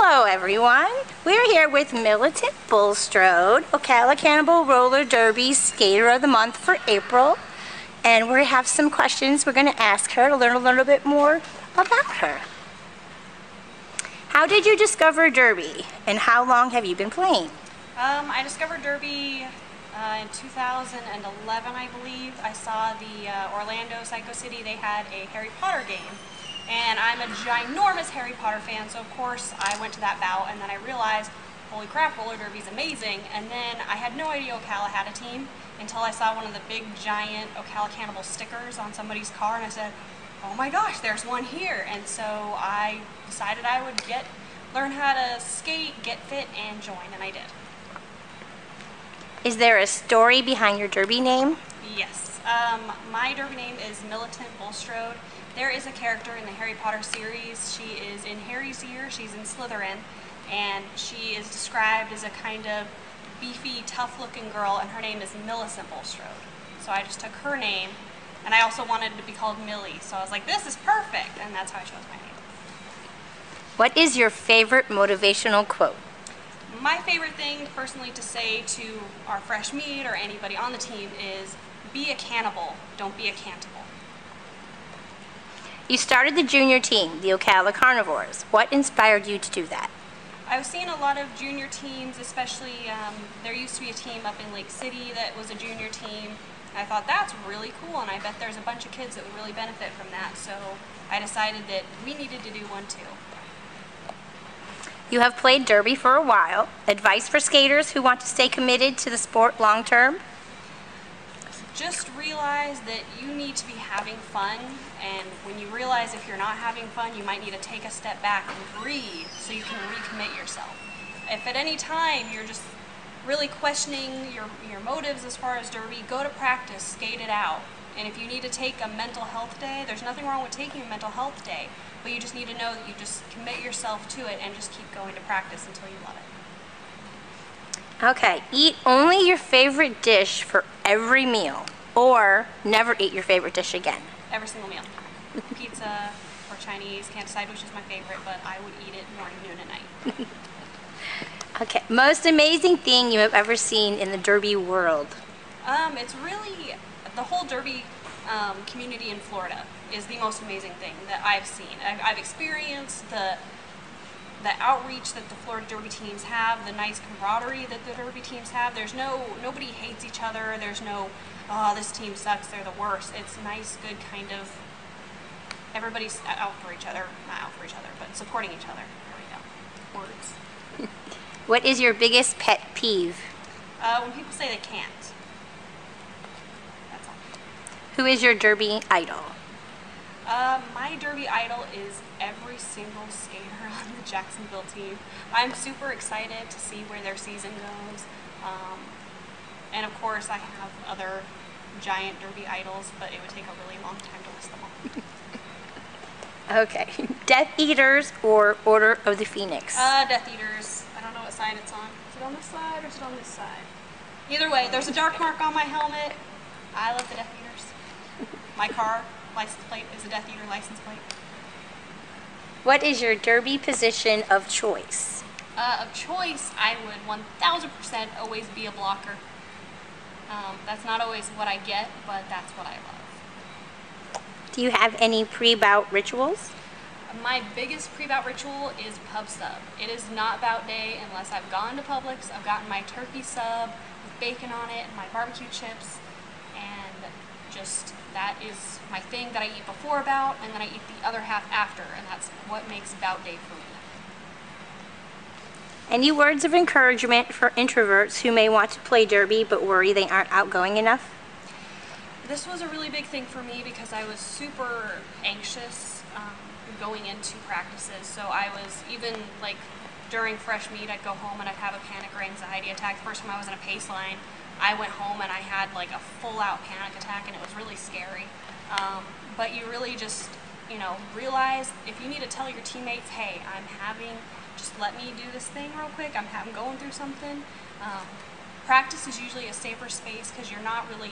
Hello everyone, we're here with Militant Bulstrode, Ocala Cannibal Roller Derby Skater of the Month for April, and we have some questions we're going to ask her to learn a little bit more about her. How did you discover Derby, and how long have you been playing? I discovered Derby in 2011, I believe. I saw the Orlando Psycho City, they had a Harry Potter game. And I'm a ginormous Harry Potter fan, so of course I went to that bout, and then I realized, holy crap, roller derby's amazing. And then I had no idea Ocala had a team until I saw one of the big giant Ocala Cannibal stickers on somebody's car, and I said, oh my gosh, there's one here. And so I decided I would learn how to skate, get fit, and join, and I did. Is there a story behind your derby name? Yes. My derby name is Militant Bulstrode. There is a character in the Harry Potter series. She is in Harry's year, she's in Slytherin, and she is described as a kind of beefy, tough-looking girl, and her name is Militant Bulstrode. So I just took her name, and I also wanted to be called Mili, so I was like, this is perfect, and that's how I chose my name. What is your favorite motivational quote? My favorite thing, personally, to say to our fresh meat or anybody on the team is, be a cannibal, don't be a cannibal. You started the junior team, the Ocala Carnivores. What inspired you to do that? I've seen a lot of junior teams, especially there used to be a team up in Lake City that was a junior team. I thought that's really cool, and I bet there's a bunch of kids that would really benefit from that, so I decided that we needed to do one too. You have played derby for a while. Advice for skaters who want to stay committed to the sport long term? Just realize that you need to be having fun, and when you realize if you're not having fun, you might need to take a step back and breathe so you can recommit yourself. If at any time you're just really questioning your motives as far as derby, go to practice, skate it out. And if you need to take a mental health day, there's nothing wrong with taking a mental health day, but you just need to know that you just commit yourself to it and just keep going to practice until you love it. Okay, eat only your favorite dish for every meal, or never eat your favorite dish again. Every single meal. Pizza or Chinese, can't decide which is my favorite, but I would eat it morning, noon, and night. Okay, most amazing thing you have ever seen in the derby world? It's really, the whole derby community in Florida is the most amazing thing that I've seen. I've experienced the outreach that the Florida derby teams have, the nice camaraderie that the derby teams have. Nobody hates each other. There's no, oh, this team sucks, they're the worst. It's nice, good kind of, everybody's out for each other, not out for each other, but supporting each other. There we go. Words. What is your biggest pet peeve? When people say they can't. That's all. Who is your derby idol? My derby idol is every single skater on the Jacksonville team. I'm super excited to see where their season goes. And of course I have other giant derby idols, but it would take a really long time to list them all. Okay. Death Eaters or Order of the Phoenix? Death Eaters. I don't know what side it's on. Is it on this side or is it on this side? Either way, there's a dark mark on my helmet. I love the Death Eaters. My car license plate is a Death Eater license plate. What is your derby position of choice? Of choice, I would 1000% always be a blocker. That's not always what I get, but that's what I love. Do you have any pre-bout rituals? My biggest pre-bout ritual is pub sub. It is not bout day unless I've gone to Publix, I've gotten my turkey sub with bacon on it and my barbecue chips, and just that is my thing that I eat before a bout, and then I eat the other half after, and that's what makes bout day for me. Any words of encouragement for introverts who may want to play derby but worry they aren't outgoing enough? This was a really big thing for me because I was super anxious going into practices. So I was, even like during fresh meet, I'd go home and I'd have a panic or anxiety attack. The first time I was in a pace line, I went home and I had like a full-out panic attack, and it was really scary. But you really just, realize if you need to tell your teammates, hey, just let me do this thing real quick, I'm going through something. Practice is usually a safer space because you're not really,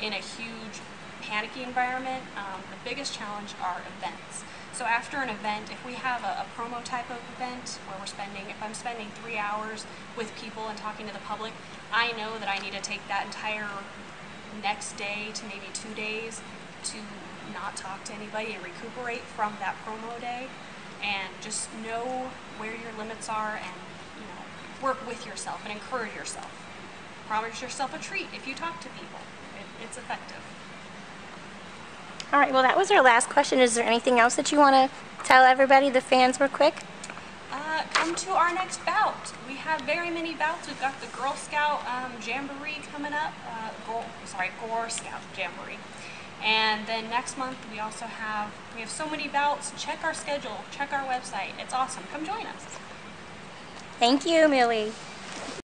in a huge panicky environment. The biggest challenge are events. So after an event, if we have a promo type of event where if I'm spending 3 hours with people and talking to the public, I know that I need to take that entire next day to maybe 2 days to not talk to anybody and recuperate from that promo day, and just know where your limits are, and work with yourself and encourage yourself. Promise yourself a treat if you talk to people. It's effective. All right, well, that was our last question. Is there anything else that you want to tell everybody, the fans, real quick? Come to our next bout. We have very many bouts. We've got the Girl Scout Jamboree coming up. Gore Scout Jamboree. And then next month we have so many bouts. Check our schedule. Check our website. It's awesome. Come join us. Thank you, Mili.